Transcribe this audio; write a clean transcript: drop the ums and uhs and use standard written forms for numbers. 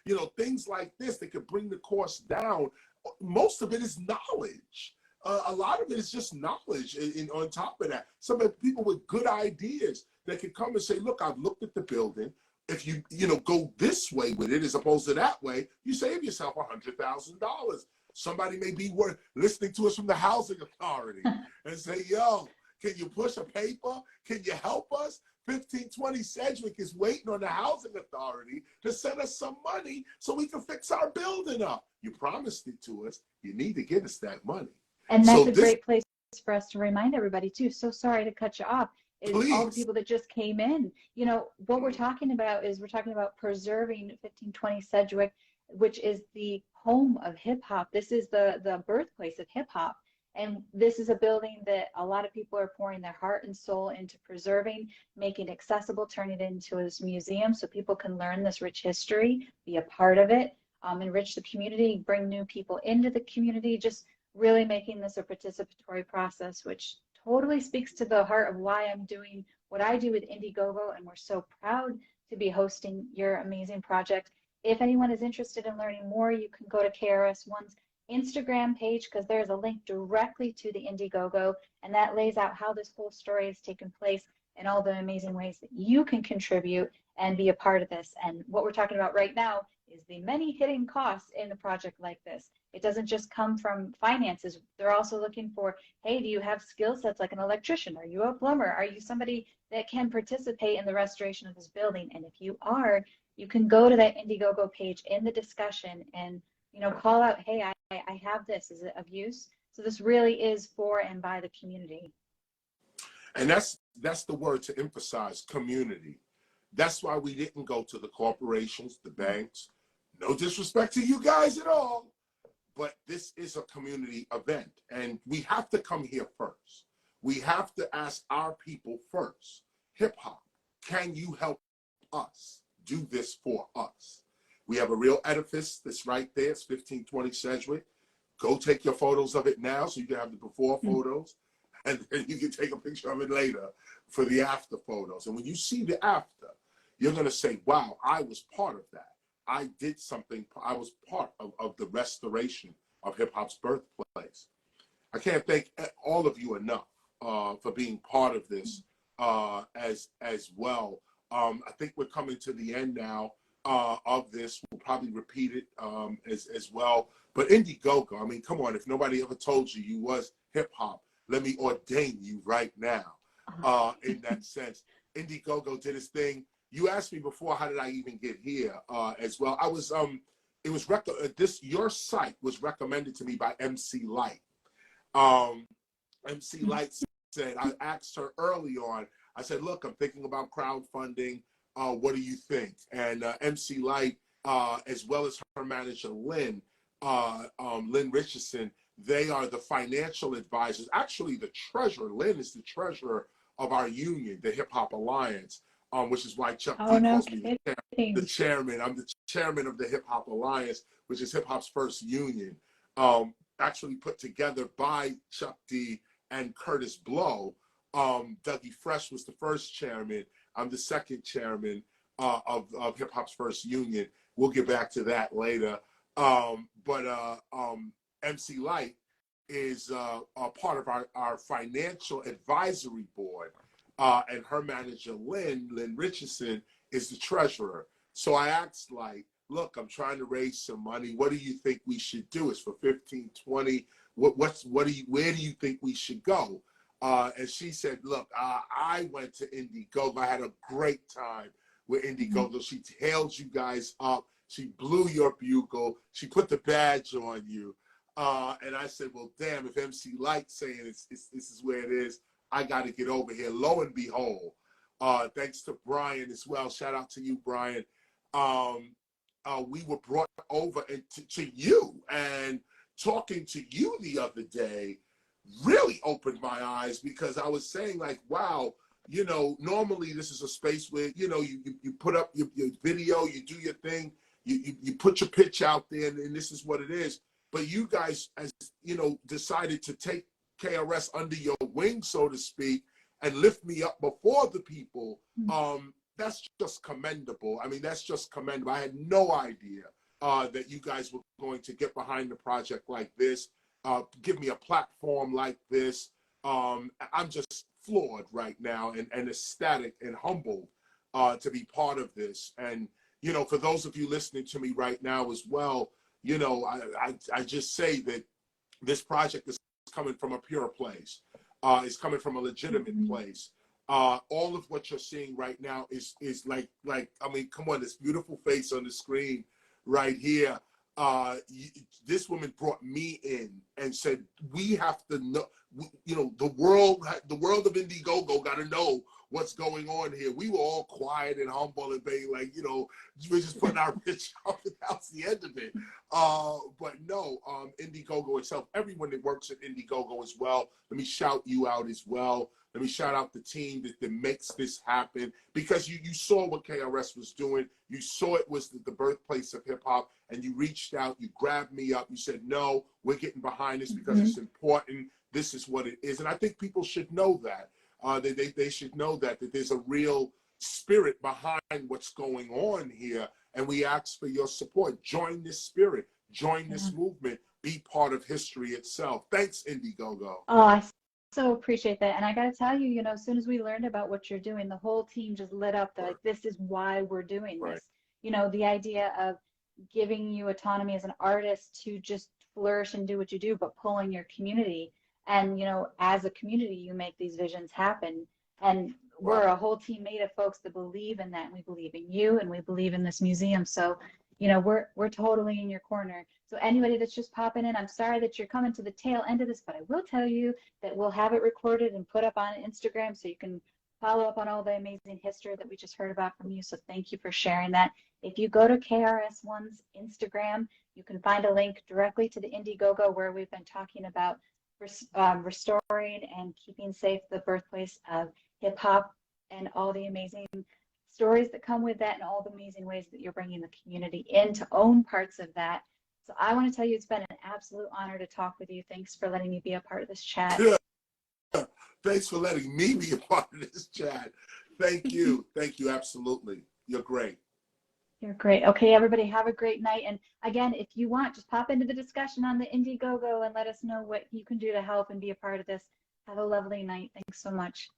you know, things like this that could bring the cost down. Most of it is knowledge. A lot of it is just knowledge. And on top of that, some of the people with good ideas that can come and say, look, I've looked at the building. If you go this way with it as opposed to that way, you save yourself $100,000. Somebody may be listening to us from the housing authority and say, yo, can you push a paper? Can you help us? 1520 Sedgwick is waiting on the housing authority to send us some money so we can fix our building up. You promised it to us. You need to give us that money. And that's a great place for us to remind everybody too. So sorry to cut you off. Is please. All the people that just came in, you know, what we're talking about is we're talking about preserving 1520 Sedgwick, which is the home of hip hop. This is the birthplace of hip hop. And this is a building that a lot of people are pouring their heart and soul into preserving, making accessible, turning it into this museum so people can learn this rich history, be a part of it, enrich the community, bring new people into the community, just really making this a participatory process, which totally speaks to the heart of why I'm doing what I do with Indiegogo. And we're so proud to be hosting your amazing project. If anyone is interested in learning more, you can go to KRS-One's Instagram page, because there's a link directly to the Indiegogo, and that lays out how this whole story has taken place and all the amazing ways that you can contribute and be a part of this. And what we're talking about right now is the many hidden costs in a project like this. It doesn't just come from finances. They're also looking for, hey, do you have skill sets like an electrician? Are you a plumber? Are you somebody that can participate in the restoration of this building? And if you are, you can go to that Indiegogo page in the discussion and, you know, call out, hey, I have this. Is it of use? So this really is for and by the community. And that's the word to emphasize, community. That's why we didn't go to the corporations, the banks. No disrespect to you guys at all, but this is a community event, and we have to come here first. We have to ask our people first. Hip hop, can you help us do this for us? We have a real edifice that's right there. It's 1520 Sedgwick. Go take your photos of it now so you can have the before photos, and then you can take a picture of it later for the after photos. And when you see the after, you're going to say, wow, I was part of that. I did something. I was part of the restoration of hip hop's birthplace. I can't thank all of you enough for being part of this as well. I think we're coming to the end now of this. We'll probably repeat it as well. But Indiegogo, I mean, come on, if nobody ever told you you was hip hop, let me ordain you right now in that sense. Indiegogo did his thing. You asked me before, how did I even get here as well? I was, it was, your site was recommended to me by MC Light. MC Light said, I asked her early on, I said, look, I'm thinking about crowdfunding. What do you think? And MC Light, as well as her manager, Lynn Richardson, they are the financial advisors. Actually, the treasurer, Lynn is the treasurer of our union, the Hip Hop Alliance, which is why Chuck D calls me the chairman. I'm the chairman of the Hip Hop Alliance, which is hip hop's first union, actually put together by Chuck D and Curtis Blow. Dougie Fresh was the first chairman. I'm the second chairman of hip hop's first union. We'll get back to that later. MC Light is a part of our financial advisory board, and her manager, Lynn Richardson, is the treasurer. So I asked Light, look, I'm trying to raise some money. What do you think we should do? It's for 1520. Where do you think we should go? And she said, look, I went to Indiegogo. I had a great time with Indiegogo. She hailed you guys up. She blew your bugle. She put the badge on you. And I said, well, damn, if MC Light's saying this is where it is, I got to get over here. Lo and behold, thanks to Brian as well. Shout out to you, Brian. We were brought over to you, and talking to you the other day really opened my eyes, because I was saying, like, wow, you know, normally this is a space where, you know, you put up your video, you do your thing, you put your pitch out there, and this is what it is. But you guys, as you know, decided to take KRS under your wing, so to speak, and lift me up before the people. that's just commendable. I mean, that's just commendable. I had no idea that you guys were going to get behind a project like this, give me a platform like this. I'm just floored right now and ecstatic and humbled to be part of this. And, you know, for those of you listening to me right now as well, you know, I just say that this project is coming from a pure place. It's coming from a legitimate place. All of what you're seeing right now is like I mean, come on, this beautiful face on the screen right here. This woman brought me in and said, we have to know, you know, the world of Indiegogo got to know what's going on here. We were all quiet and humble and being like, you know, we're just putting our pitch up and that's the end of it. But no, Indiegogo itself, everyone that works at Indiegogo as well, let me shout you out as well. Let me shout out the team that makes this happen, because you saw what KRS was doing. You saw it was the birthplace of hip hop, and you reached out, you grabbed me up, you said, no, we're getting behind this because it's important. This is what it is. And I think people should know that. They should know that there's a real spirit behind what's going on here. And we ask for your support. Join this spirit, join this movement, be part of history itself. Thanks, Indiegogo. Oh, I so appreciate that. And I got to tell you, you know, as soon as we learned about what you're doing, the whole team just lit up. They're like, this is why we're doing this. You know, the idea of giving you autonomy as an artist to just flourish and do what you do, but pulling your community. And, you know, as a community, you make these visions happen. And we're a whole team made of folks that believe in that. And we believe in you and we believe in this museum. So, you know, we're totally in your corner. So anybody that's just popping in, I'm sorry that you're coming to the tail end of this, but I will tell you that we'll have it recorded and put up on Instagram so you can follow up on all the amazing history that we just heard about from you. So thank you for sharing that. If you go to KRS-One's Instagram, you can find a link directly to the Indiegogo where we've been talking about restoring and keeping safe the birthplace of hip hop and all the amazing stories that come with that and all the amazing ways that you're bringing the community in to own parts of that. So I want to tell you, it's been an absolute honor to talk with you. Thanks for letting me be a part of this chat. Thanks for letting me be a part of this chat. Thank you. Thank you. Absolutely. You're great. You're great. Okay, everybody, have a great night. And again, if you want, just pop into the discussion on the Indiegogo and let us know what you can do to help and be a part of this. Have a lovely night. Thanks so much.